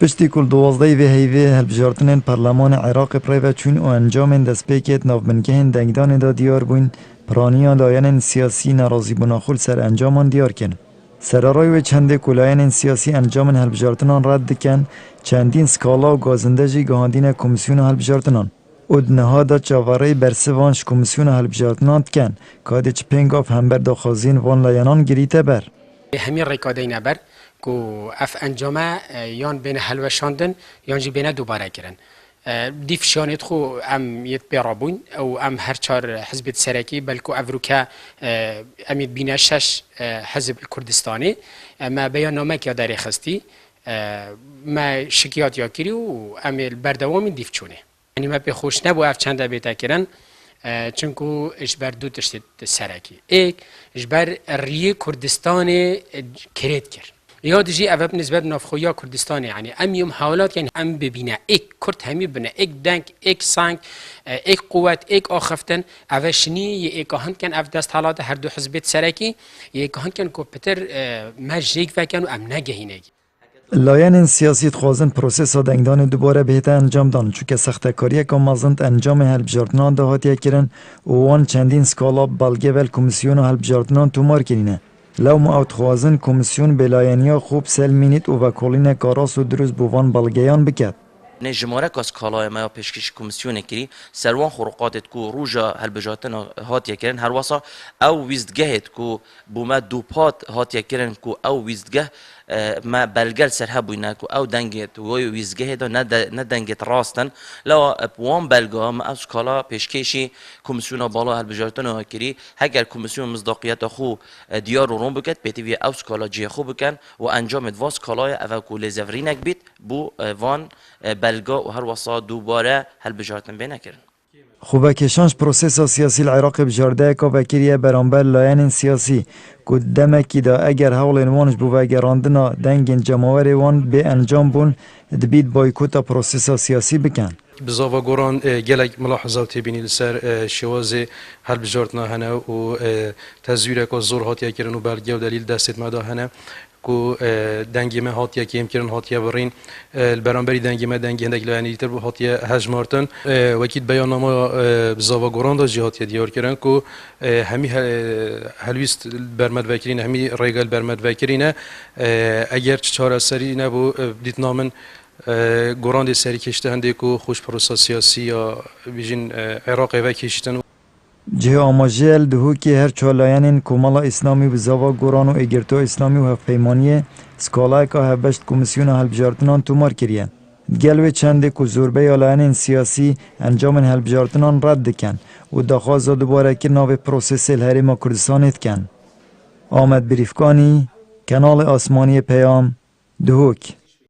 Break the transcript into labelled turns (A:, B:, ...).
A: پشتی کل 12 و هیوی هلبجارتنین پارلمان عراق پریو چون و انجام دستپیکت نافبنگهن دنگدان دا دیار بوین پرانیا لایان سیاسی ناراضی بناخول سر انجامان دیار کن. سرارای و چند کلاین سیاسی انجام هلبجارتنان رد دکن چندین سکالا و گازندجی گهاندین کمیسیون هلبجارتنان. ود نهاد چاواره برسوانش کمیسیون هلبجارتنان کن که چه پنگاف همبر داخازین وان لایانان گریته بر.
B: همین ریکادی نبر کو اف انجامه یان بین هلوشاندن یان جی بین دوباره کردن. دیف شانت خو ام یت برابون او ام هر چهار حزب سرکی بلکو افروکا امید بین شش حزب کردستانی ما بیان نامه که داری خستی ما شکیات یا کری و ام بردوام دیف چونه. یعنی ما به خوش نبود اف چند بیت کردن چونکو اجبار دو تشت سرکی. ایک اجبار ری کردستان کرد کرد. یاد جی اوه نسبت نافخویا کردستان یعنی امیوم حالات یعنی ام ببینه ایک کرد همی ببینه ایک دنگ ایک سانگ ایک قوت ایک آخفتن اوه شنی ایک هند کن اف دست حالات هر دو حزبت سرکی ایک هند کن کو پتر مجیک وکن و ام نگهینگی.
A: لایان سیاسی خوازن پروسس دنگدان دوباره بهته انجام دان چون سخت کاری که مازند انجام هلبجارتنان دهاتی کردن و وان چندین سکالا بلگه ول کمیسیون هلبجارتنان تومار کرینه. لو ما اوت خوازن کمیسیون بلاینیا خوب سلمینیت و وکولین کاراس و دروز بوان بلگیان بکد.
C: نه جمهوری کاس کالای ما پیشکش کمیسیون کری سروان خروقات کو روجا هلبجاتن هات کردن هر واسه او ویزدگهت کو بوما دوپات هات کردن کو او ویزدگه ما بلگل سرهبوینا کو او دنگت و ویزدگه دا نه دنگت راستن لو بوان بلگا ما از کالا پیشکشی کمیسیون بالا هلبجاتن کری هگر کمیسیون مصداقیت خو دیار رو رون بکد بیتی وی اوس کالا جی خو بکن و انجام دواس کالای او کو لزورینک بیت بو وان بلگا و هر وسط دوباره هلبجارتن بینه کردن.
A: خوبه کشانش پروسس سیاسی العراق بجارده که وکیلیه برانبر لاین سیاسی که دمکی دا اگر حول وانش بو وگراندنا دنگین جماوری وان به انجام بون دبید بایکوتا پروسس سیاسی بکن.
D: بزاوا گوران گلک ملاحظاتی بینی لسر شواز هلبجارتنا هنه و تزویره که زور هاتیه کردن و بلگه و دلیل دستت مدا هنه کو دنگی ما هاتیه کیم کردن هاتیه برین البرانبری دنگی ما دنگی هندک لایانی تر هاتیه هجمارتن وکیل بیاننامه بزاوا گوران دا جهاتیه دیار کردن کو همی هلویست برمد وکرین همی ریگل برمد وکرین اگر چهار سری نبو دیت نامن گوران دی سری کشته هنده کو خوش پروسه سیاسی یا بیشین عراق و کشتن
A: جه آماجل دهو که هر چالایان کمالا اسلامی و زاوا گوران و اگرتو اسلامی و هفپیمانیه سکالای که هبشت کمیسیون هلبجارتنان تومار کریه. گلوه چنده که زوربه یالایان سیاسی انجام هلبجارتنان رد دکن و دخواست دوباره که ناو پروسس الهرم کردستانت کن. آمد بریفکانی، کانال آسمانی پیام، دهوک.